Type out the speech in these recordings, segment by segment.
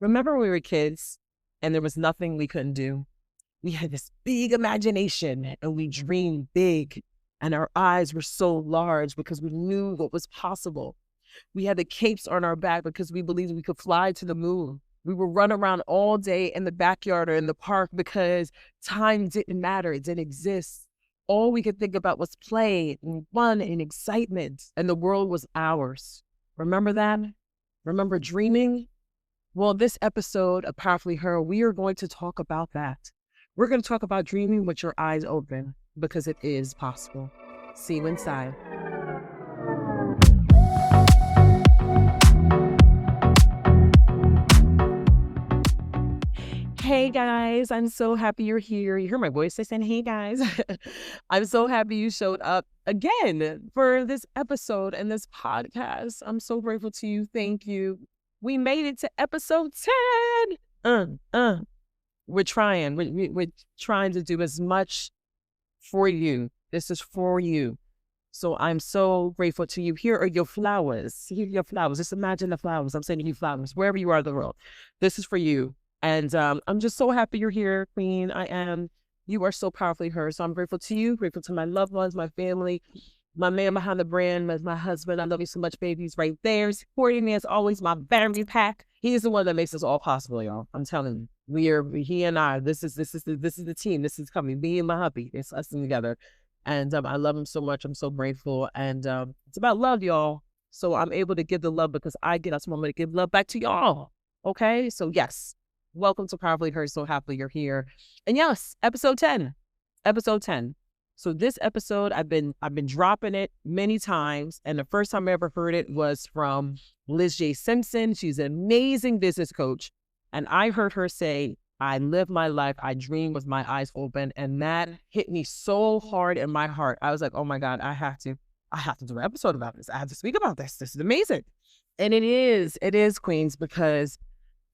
Remember when we were kids and there was nothing we couldn't do? We had this big imagination and we dreamed big, and our eyes were so large because we knew what was possible. We had the capes on our back because we believed we could fly to the moon. We would run around all day in the backyard or in the park because time didn't matter. It didn't exist. All we could think about was play and fun and excitement, and the world was ours. Remember that? Remember dreaming? Well, this episode of Powerfully Her, we are going to talk about that. We're going to talk about dreaming with your eyes open because it is possible. See you inside. Hey guys, I'm so happy you're here. You hear my voice? I said, hey guys. I'm so happy you showed up again for this episode and this podcast. I'm so grateful to you. Thank you. We made it to episode 10. We're trying. We're trying to do as much for you. This is for you. So I'm so grateful to you. Here are your flowers. Here are your flowers. Just imagine the flowers. I'm sending you flowers wherever you are in the world. This is for you. And I'm just so happy you're here, Queen. I am. You are so powerfully her. So I'm grateful to you, grateful to my loved ones, my family, my man behind the brand, my husband. I love you so much, baby. He's right there supporting me as always. My battery pack. He's the one that makes this all possible, y'all. I'm telling you, he and I. This is the team. This is coming. Me and my hubby. It's us together, and I love him so much. I'm so grateful, and it's about love, y'all. So I'm able to give the love because I get. That's why I'm going to give love back to y'all. Okay, so yes. Welcome to Powerfully Her. So happy you're here. And yes, episode 10. Episode 10. So this episode, I've been dropping it many times. And the first time I ever heard it was from Liz J. Simpson. She's an amazing business coach. And I heard her say, I live my life. I dream with my eyes open. And that hit me so hard in my heart. I was like, oh my God, I have to do an episode about this. I have to speak about this. This is amazing. And it is, Queens, because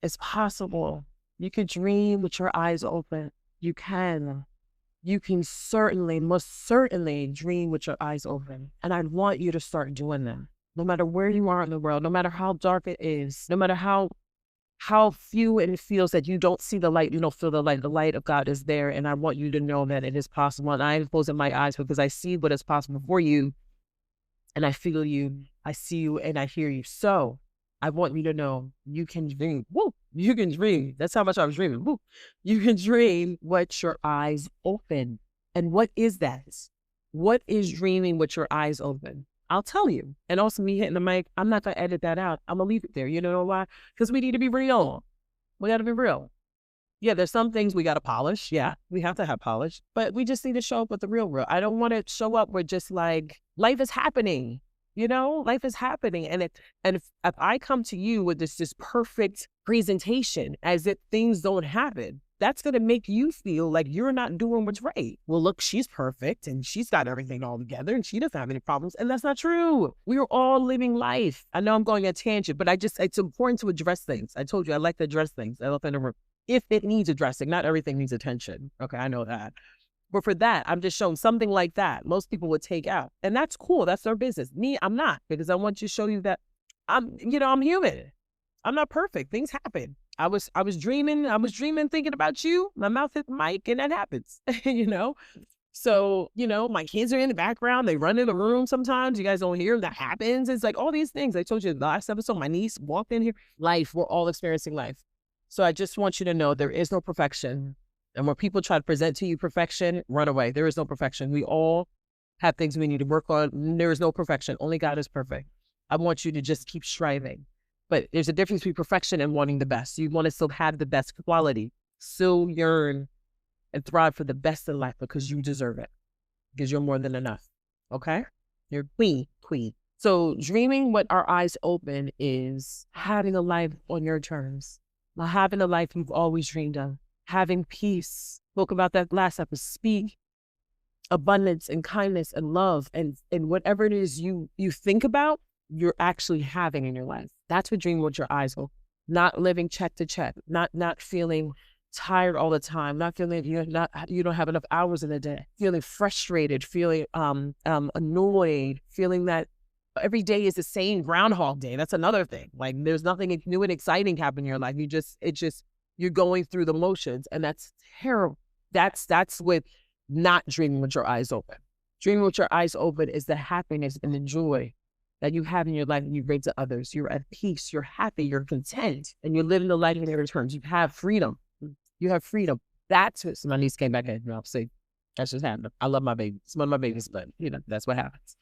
it's possible. You can dream with your eyes open. You can certainly, most certainly dream with your eyes open. And I want you to start doing that. No matter where you are in the world, no matter how dark it is, no matter how few it feels that you don't see the light, you don't feel the light of God is there. And I want you to know that it is possible. And I'm closing my eyes because I see what is possible for you. And I feel you, I see you, and I hear you. So I want you to know you can dream. Woo! You can dream. That's how much I was dreaming. Woo! You can dream with your eyes open. And what is that? What is dreaming with your eyes open? I'll tell you. And also me hitting the mic, I'm not going to edit that out. I'm going to leave it there. You know why? Because we need to be real. We got to be real. Yeah, there's some things we got to polish. Yeah, we have to have polish. But we just need to show up with the real. I don't want to show up with just like, life is happening. You know, life is happening. And if I come to you with this perfect presentation as if things don't happen, that's going to make you feel like you're not doing what's right. Well, look, she's perfect and she's got everything all together and she doesn't have any problems. And that's not true. We are all living life. I know I'm going on a tangent, but it's important to address things. I told you, I like to address things. Elephant in the room. If it needs addressing, not everything needs attention. Okay, I know that. But for that, I'm just showing something like that. Most people would take out. And that's cool. That's their business. Me, I'm not, because I want to show you that I'm human. I'm not perfect. Things happen. I was dreaming thinking about you. My mouth hit the mic and that happens, So, my kids are in the background. They run in the room sometimes. You guys don't hear that happens. It's like all these things. I told you in the last episode, my niece walked in here. Life, we're all experiencing life. So I just want you to know there is no perfection. And when people try to present to you perfection, run away. There is no perfection. We all have things we need to work on. There is no perfection. Only God is perfect. I want you to just keep striving. But there's a difference between perfection and wanting the best. You want to still have the best quality, still yearn and thrive for the best in life because you deserve it, because you're more than enough. Okay? You're queen. So dreaming with our eyes open is having a life on your terms, having a life you've always dreamed of. Having peace. Spoke about that last episode. Speak abundance and kindness and love and whatever it is you think about, you're actually having in your life. That's what dreaming with your eyes open. Not living check to check. Not feeling tired all the time. Not feeling you don't have enough hours in a day. Feeling frustrated. Feeling annoyed. Feeling that Every day is the same Groundhog Day. That's another thing. Like there's nothing new and exciting happening in your life. You're going through the motions, and that's terrible. That's with not dreaming with your eyes open. Dreaming with your eyes open is the happiness and the joy that you have in your life and you bring to others. You're at peace, you're happy, you're content, and you're living the life in their terms. You have freedom. You have freedom. That's what my niece came back in. I'll say, that's just happened. I love my baby. It's one of my babies, but that's what happens.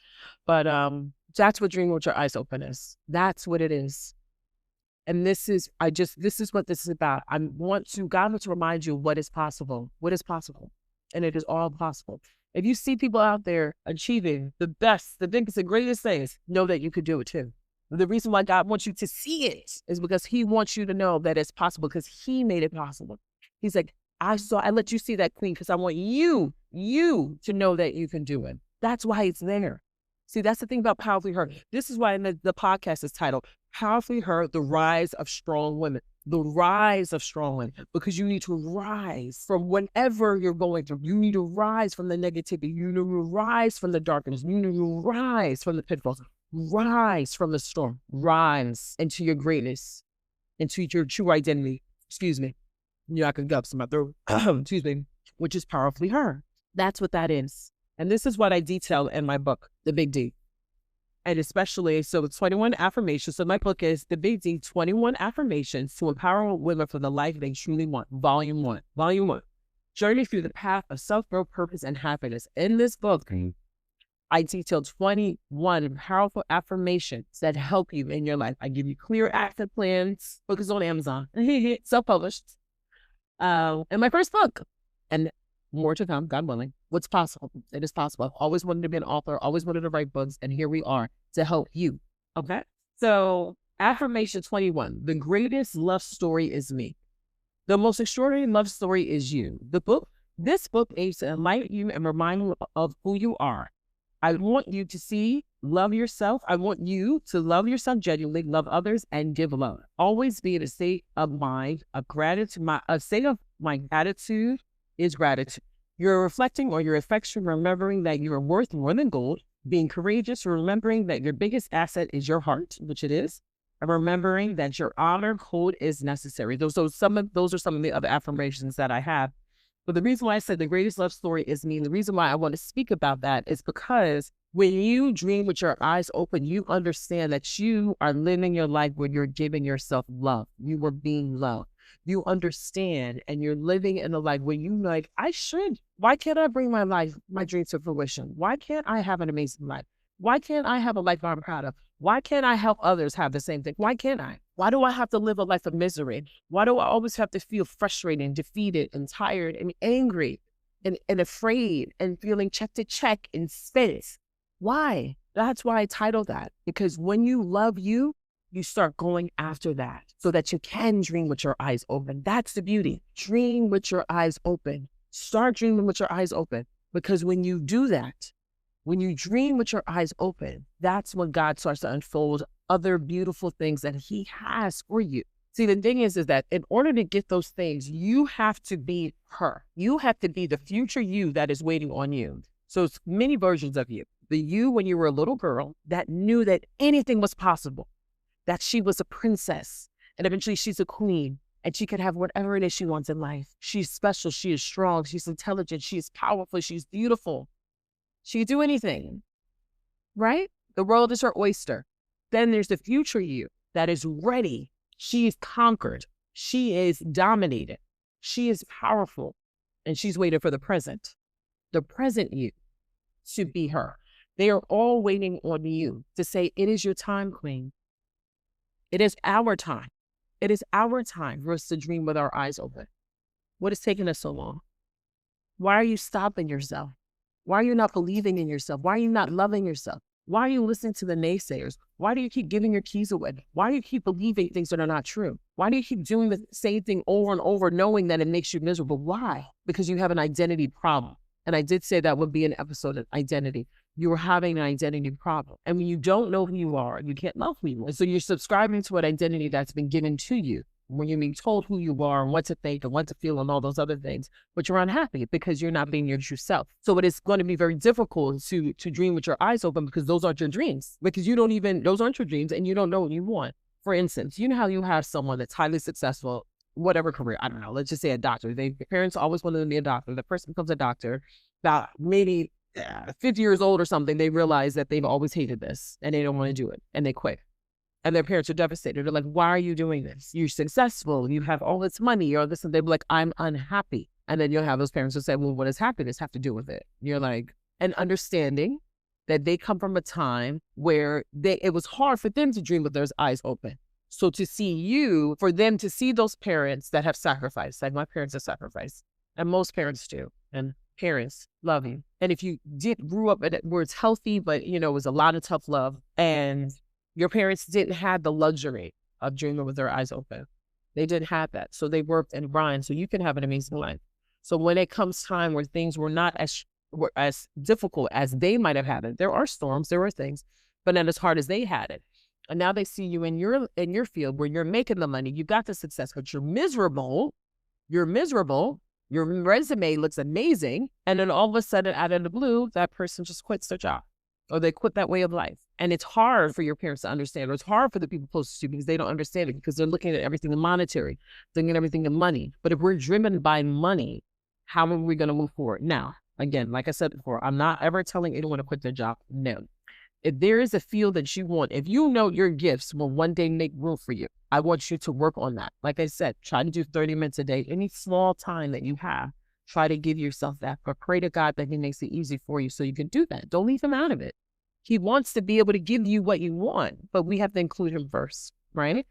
But that's what dreaming with your eyes open is. That's what it is. And this is what this is about. God wants to remind you what is possible. What is possible. And it is all possible. If you see people out there achieving the best, the biggest, the greatest things, know that you could do it too. The reason why God wants you to see it is because he wants you to know that it's possible because he made it possible. He's like, I let you see that, queen, because I want you to know that you can do it. That's why it's there. See, that's the thing about Powerfully Her. This is why the podcast is titled Powerfully Her, The Rise of Strong Women. The rise of strong women, because you need to rise from whatever you're going through. You need to rise from the negativity. You need to rise from the darkness. You need to rise from the pitfalls. Rise from the storm. Rise into your greatness, into your true identity. Excuse me. I can go up to my throat. Excuse me. Which is Powerfully Her. That's what that is. And this is what I detail in my book, The Big D. And especially, so the 21 affirmations. So my book is The Big D, 21 Affirmations to Empower Women for the Life They Truly Want, Volume 1. Volume 1. Journey through the path of self-growth, purpose, and happiness. In this book, I detail 21 powerful affirmations that help you in your life. I give you clear action plans. Book is on Amazon. Self-published. And my first book. And more to come, God willing. What's possible? It is possible. I've always wanted to be an author, always wanted to write books, and here we are to help you. Okay? So, affirmation 21, the greatest love story is me. The most extraordinary love story is you. This book aims to enlighten you and remind you of who you are. I want you to love yourself. I want you to love yourself genuinely, love others, and give love. Always be in a state of mind of gratitude. A state of my gratitude is gratitude. You're reflecting on your affection, remembering that you are worth more than gold, being courageous, remembering that your biggest asset is your heart, which it is, and remembering that your honor code is necessary. Those are some of the other affirmations that I have. But the reason why I said the greatest love story is me, and the reason why I want to speak about that is because when you dream with your eyes open, you understand that you are living your life where you're giving yourself love. You are being loved. You understand, and you're living in a life where you like, why can't I bring my dreams to fruition? Why can't I have an amazing life? Why can't I have a life I'm proud of? Why can't I help others have the same thing? Why can't I? Why do I have to live a life of misery? Why do I always have to feel frustrated and defeated and tired and angry and afraid and feeling check to check and spent? Why? That's why I titled that, because when you love you, you start going after that so that you can dream with your eyes open. That's the beauty. Dream with your eyes open. Start dreaming with your eyes open, because when you do that, when you dream with your eyes open, that's when God starts to unfold other beautiful things that he has for you. See, the thing is that in order to get those things, you have to be her. You have to be the future you that is waiting on you. So it's many versions of you. The you when you were a little girl that knew that anything was possible, that she was a princess, and eventually she's a queen, and she could have whatever it is she wants in life. She's special, she is strong, she's intelligent, she's powerful, she's beautiful. She can do anything, right? The world is her oyster. Then there's the future you that is ready. She is conquered. She is dominated. She is powerful, and she's waiting for the present you to be her. They are all waiting on you to say, it is your time, queen. It is our time. It is our time for us to dream with our eyes open. What is taking us so long? Why are you stopping yourself? Why are you not believing in yourself? Why are you not loving yourself? Why are you listening to the naysayers? Why do you keep giving your keys away? Why do you keep believing things that are not true? Why do you keep doing the same thing over and over, knowing that it makes you miserable? Why? Because you have an identity problem. And I did say that would be an episode of identity. You are having an identity problem. And when you don't know who you are, you can't love who you are. So you're subscribing to an identity that's been given to you. when you're being told who you are and what to think and what to feel and all those other things, but you're unhappy because you're not being your true self. So it is going to be very difficult to dream with your eyes open because those aren't your dreams, because those aren't your dreams and you don't know what you want. For instance, you know how you have someone that's highly successful, whatever career, I don't know, let's just say a doctor. Their parents always wanted them to be a doctor. The person becomes a doctor, about maybe 50 years old or something, they realize that they've always hated this and they don't want to do it and they quit. And their parents are devastated. They're like, why are you doing this? You're successful. You have all this money or this. And they'll be like, I'm unhappy. And then you'll have those parents who say, well, what does happiness have to do with it? And you're like, and understanding that they come from a time where it was hard for them to dream with their eyes open. So for them to see those parents that have sacrificed, like my parents have sacrificed, and most parents do. And parents love you. And if you grew up where it's healthy, but it was a lot of tough love, and your parents didn't have the luxury of dreaming with their eyes open. They didn't have that. So they worked and grind so you can have an amazing life. So when it comes time where things were not as difficult as they might have had it, there are storms, there are things, but not as hard as they had it. And now they see you in your field where you're making the money, you got the success, but you're miserable, your resume looks amazing, and then all of a sudden, out of the blue, that person just quits their job or they quit that way of life. And it's hard for your parents to understand, or it's hard for the people closest to you because they don't understand it, because they're looking at everything in monetary, looking at everything in money. But if we're driven by money, how are we going to move forward? Now, again, like I said before, I'm not ever telling anyone to quit their job. No. If there is a field that you want, if you know your gifts will one day make room for you, I want you to work on that. Like I said, try to do 30 minutes a day, any small time that you have. Try to give yourself that, but pray to God that he makes it easy for you so you can do that. Don't leave him out of it. He wants to be able to give you what you want, but we have to include him first, right?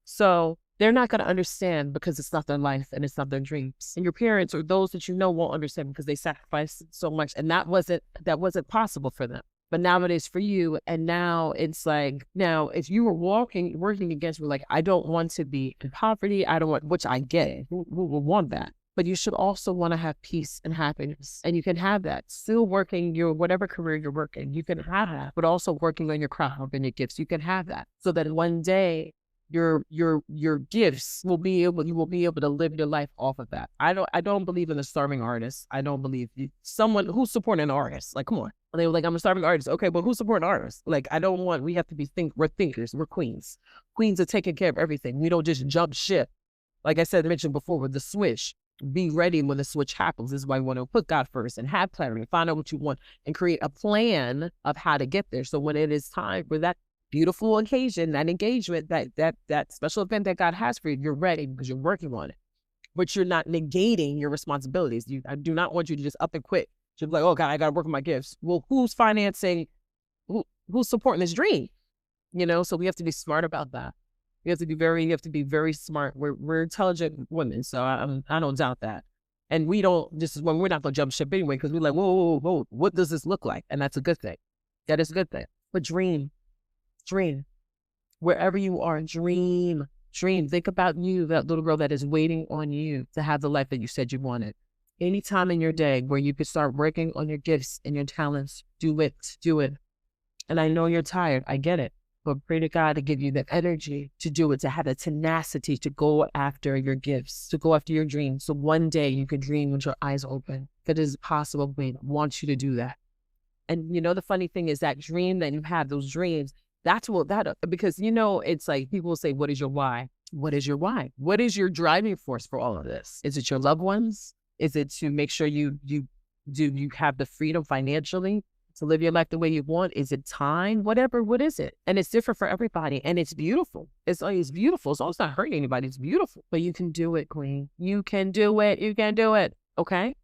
So they're not going to understand because it's not their life and it's not their dreams. And your parents or those that won't understand because they sacrificed so much, and that wasn't possible for them. But now it is for you. And now it's like, now if you were working against me, like, I don't want to be in poverty. I don't want, which I get it. Who will want that? But you should also want to have peace and happiness. And you can have that still working whatever career you're working. You can have that, but also working on your craft and your gifts. You can have that so that one day your gifts you will be able to live your life off of that. I don't believe in a starving artist. I don't believe someone who's supporting an artist. Like, come on. And they were like, I'm a starving artist. Okay, but who's supporting artists? Like, we have to we're thinkers. We're queens. Queens are taking care of everything. We don't just jump ship. Like I mentioned before with the switch. Be ready when the switch happens. This is why you want to put God first and have clarity, find out what you want and create a plan of how to get there. So when it is time for that beautiful occasion, that engagement, that special event that God has for you, you're ready because you're working on it. But you're not negating your responsibilities. I do not want you to just up and quit. Just like, oh God, I got to work on my gifts. Well, who's financing? Who's supporting this dream? So we have to be smart about that. You have to be very smart. We're intelligent women, so I don't doubt that. And we're not going to jump ship anyway, because we're like, whoa, what does this look like? And that's a good thing. That is a good thing. But dream, wherever you are, dream. Think about you, that little girl that is waiting on you to have the life that you said you wanted. Any time in your day where you could start working on your gifts and your talents, do it. And I know you're tired. I get it. But pray to God to give you the energy to do it, to have the tenacity to go after your gifts, to go after your dreams. So one day you can dream with your eyes open. That is possible. We want you to do that. And the funny thing is that dream that you have, those dreams, because it's like people will say, what is your why? What is your why? What is your driving force for all of this? Is it your loved ones? Is it to make sure you have the freedom financially to live your life the way you want? Is it time? What is it? And it's different for everybody. And it's beautiful. It's beautiful. It's not hurting anybody. It's beautiful. But you can do it, queen. You can do it. You can do it. Okay?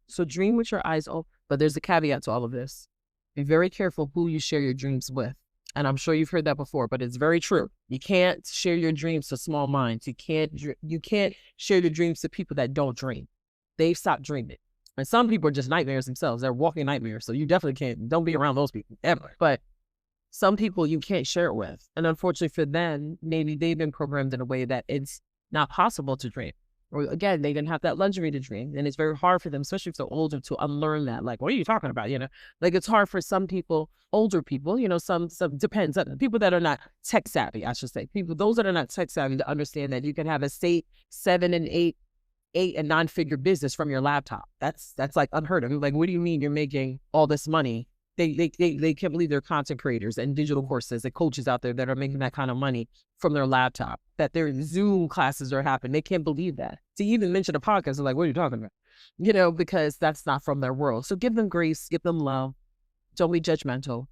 So dream with your eyes open. But there's a caveat to all of this. Be very careful who you share your dreams with. And I'm sure you've heard that before, but it's very true. You can't share your dreams to small minds. You can't share your dreams to people that don't dream. They've stopped dreaming. And some people are just nightmares themselves. They're walking nightmares. So you definitely don't be around those people ever. But some people you can't share it with. And unfortunately for them, maybe they've been programmed in a way that it's not possible to dream. Or again, they didn't have that luxury to dream. And it's very hard for them, especially if they're older, to unlearn that. Like, what are you talking about? Like it's hard for some people, older people, some depends on people that are not tech savvy, I should say. Those that are not tech savvy, to understand that you can have a 7 and 8 and 9-figure business from your laptop. That's like unheard of. Like, what do you mean you're making all this money? They can't believe they're content creators and digital courses and coaches out there that are making that kind of money from their laptop, that their Zoom classes are happening. They can't believe that. To even mention a podcast, they're like, what are you talking about? Because that's not from their world. So give them grace, give them love. Don't be judgmental,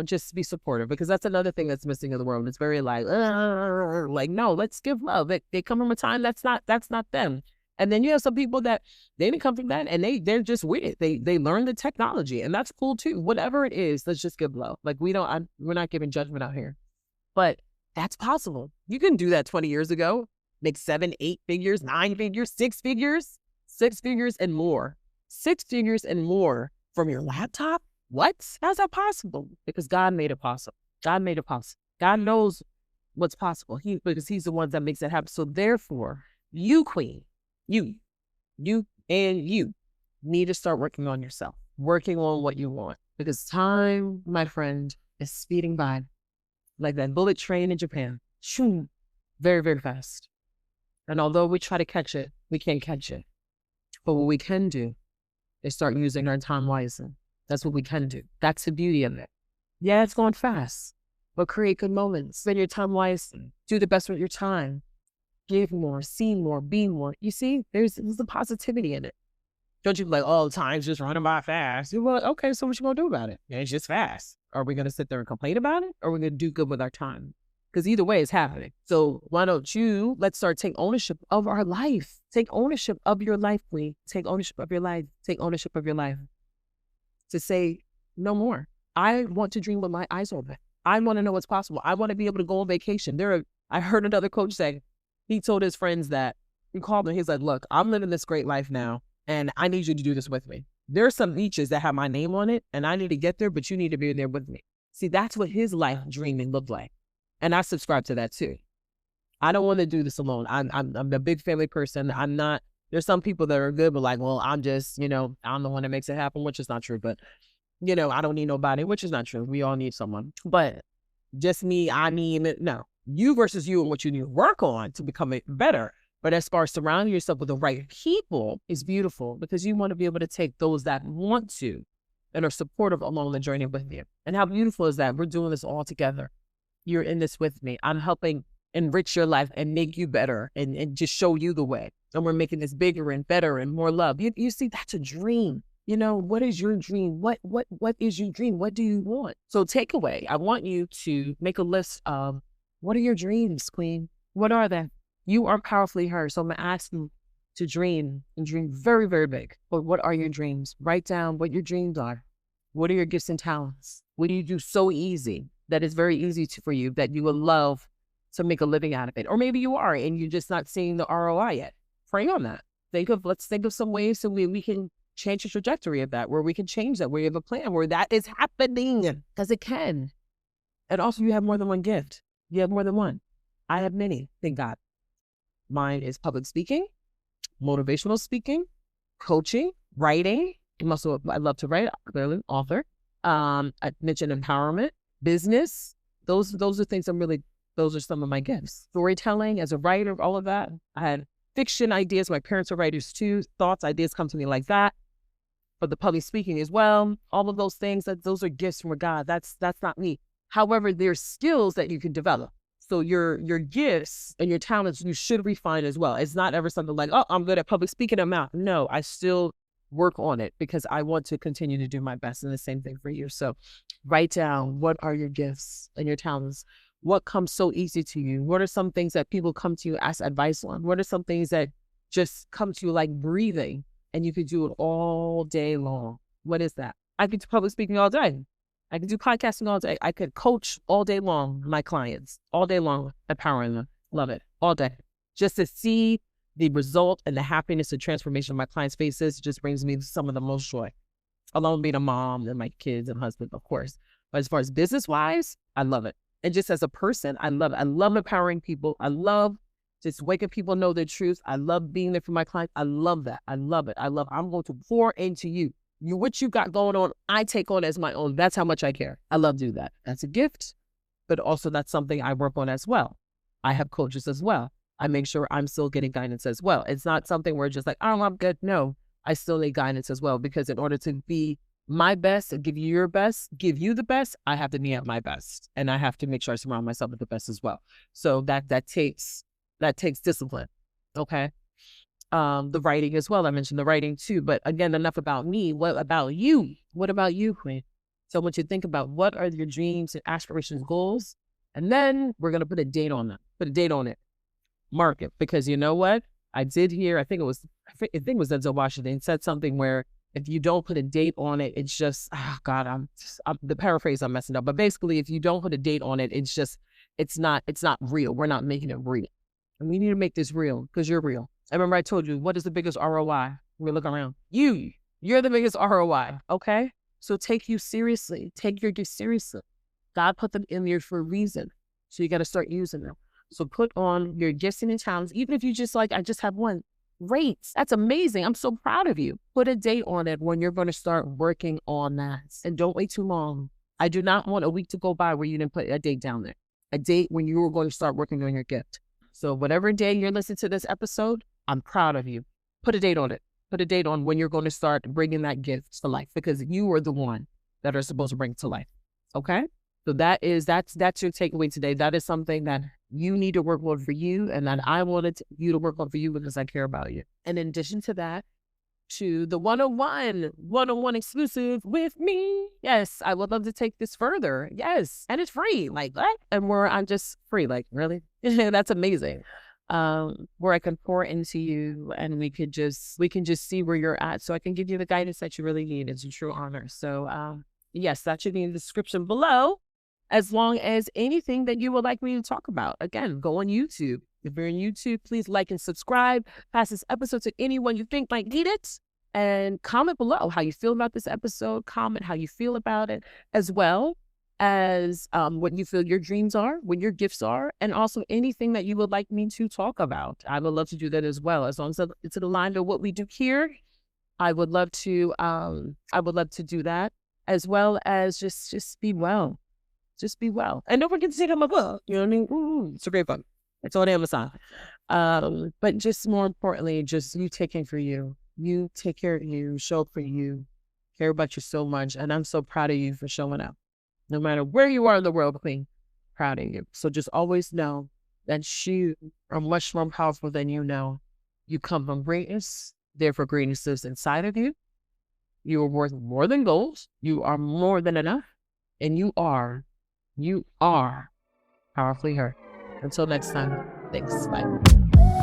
just be supportive, because that's another thing that's missing in the world. It's very like, no, let's give love. They come from a time that's not them. And then you have some people that they didn't come from that, and they're just with it. They learn the technology, and that's cool too. Whatever it is, let's just give love. Like we're not giving judgment out here, but that's possible. You can do that 20 years ago, make 7, 8 figures, 9 figures, 6 figures and more, 6 figures and more from your laptop. What? How's that possible? Because God made it possible. God made it possible. God knows what's possible. Because he's the one that makes it happen. So therefore, you, queen, you need to start working on yourself, working on what you want, because time, my friend, is speeding by like that bullet train in Japan. Shoo, very, very fast. And although we try to catch it, we can't catch it. But what we can do is start using our time wisely. That's what we can do. That's the beauty of it. Yeah, it's going fast, but create good moments. Spend your time wisely. Do the best with your time. Give more, see more, be more. You see, there's a positivity in it. Don't you be like, oh, time's just running by fast. You're like, okay, so what you gonna do about it? Yeah, it's just fast. Are we gonna sit there and complain about it? Or are we gonna do good with our time? Because either way, it's happening. So why don't let's start take ownership of our life. Take ownership of your life, queen. Take ownership of your life. Take ownership of your life. To say, no more. I want to dream with my eyes open. I want to know what's possible. I want to be able to go on vacation. I heard another coach say, he told his friends that, he called them, he's like, look, I'm living this great life now, and I need you to do this with me. There are some beaches that have my name on it, and I need to get there, but you need to be there with me. See, that's what his life dreaming looked like. And I subscribe to that too. I don't want to do this alone. I'm a big family person. There's some people that are good, but like, well, I'm just, I'm the one that makes it happen, which is not true. But, I don't need nobody, which is not true. We all need someone. But just me, no. You versus you and what you need to work on to become better. But as far as surrounding yourself with the right people is beautiful, because you want to be able to take those that want to and are supportive along the journey with you. And how beautiful is that? We're doing this all together. You're in this with me. I'm helping enrich your life and make you better and just show you the way. And we're making this bigger and better and more love. You see, that's a dream. What is your dream? What is your dream? What do you want? So takeaway, I want you to make a list of, what are your dreams, queen? What are they? You are powerfully heard. So I'm going to ask you to dream, and dream very, very big. But what are your dreams? Write down what your dreams are. What are your gifts and talents? What do you do so easy that is very easy for you that you would love to make a living out of it? Or maybe you are and you're just not seeing the ROI yet. Pray on that. Let's think of some ways so we can change the trajectory of that, where we can change that, where you have a plan where that is happening, because it can. And also, you have more than one gift. You have more than one. I have many, thank God. Mine is public speaking, motivational speaking, coaching, writing. I love to write, clearly, author. I mentioned empowerment, business. Those are things those are some of my gifts. Storytelling as a writer, all of that. I had fiction ideas. My parents are writers too. Thoughts, ideas come to me like that. But the public speaking as well, all of those things, those are gifts from God. That's not me. However, there's skills that you can develop. So your gifts and your talents, you should refine as well. It's not ever something like, oh, I'm good at public speaking, I'm out. No, I still work on it because I want to continue to do my best. And the same thing for you. So write down, what are your gifts and your talents? What comes so easy to you? What are some things that people come to you, ask advice on? What are some things that just come to you like breathing and you could do it all day long? What is that? I could do public speaking all day. I could do podcasting all day. I could coach all day long, my clients, all day long, empowering them. Love it. All day. Just to see the result and the happiness and transformation of my clients' faces just brings me some of the most joy. Along with being a mom and my kids and husband, of course. But as far as business-wise, I love it. And just as a person, I love it. I love empowering people. I love just making people know the truth. I love being there for my clients. I love that. I love it. I'm going to pour into you. What you got going on, I take on as my own. That's how much I care. I love to do that. That's a gift, but also that's something I work on as well. I have coaches as well. I make sure I'm still getting guidance as well. It's not something where just like, oh, I'm good. No, I still need guidance as well, because in order to be my best and give you your best, give you the best, I have to be at my best, and I have to make sure I surround myself with the best as well. So that takes discipline. Okay. The writing as well. I mentioned the writing too, but again, enough about me. What about you? What about you, Queen? So I want you to think about, what are your dreams and aspirations, goals? And then we're going to put a date on them. Put a date on it. Mark it. Because you know what? I did hear, I think it was Denzel Washington said something where if you don't put a date on it, it's just, oh God, the paraphrase I'm messing up. But basically, if you don't put a date on it, it's not real. We're not making it real. And we need to make this real, because you're real. I remember I told you, what is the biggest ROI? We look around. You're the biggest ROI. Okay. So take you seriously. Take your gifts seriously. God put them in there for a reason. So you got to start using them. So put on your gifts and talents. Even if you just like, I just have one. Great. That's amazing. I'm so proud of you. Put a date on it when you're going to start working on that. And don't wait too long. I do not want a week to go by where you didn't put a date down there. A date when you were going to start working on your gift. So whatever day you're listening to this episode, I'm proud of you. Put a date on it. Put a date on when you're going to start bringing that gift to life, because you are the one that are supposed to bring it to life. Okay? So that's your takeaway today. That is something that you need to work on for you, and that I wanted you to work on for you, because I care about you. And in addition to that, to the one-on-one exclusive with me. Yes, I would love to take this further. Yes. And it's free. Like, what? And where I'm just free. Like, really? That's amazing. Where I can pour into you, and we can just see where you're at, so I can give you the guidance that you really need. It's a true honor. So, yes, that should be in the description below, as long as anything that you would like me to talk about. Again, go on YouTube. If you're on YouTube, please like and subscribe. Pass this episode to anyone you think might need it. And comment below how you feel about this episode. Comment how you feel about it, as well as what you feel your dreams are, what your gifts are, and also anything that you would like me to talk about. I would love to do that as well. As long as it's aligned to what we do here, I would love to do that, as well as just be well. Just be well. And don't forget to take out my book. You know what I mean? Ooh, it's a great book. It's on Amazon. But just more importantly, just you taking for you. You take care of you, show up for you, care about you so much. And I'm so proud of you for showing up. No matter where you are in the world, Queen, proud of you. So just always know that you are much more powerful than you know. You come from greatness. Therefore, greatness lives inside of you. You are worth more than gold. You are more than enough. And you are powerfully heard. Until next time, thanks. Bye.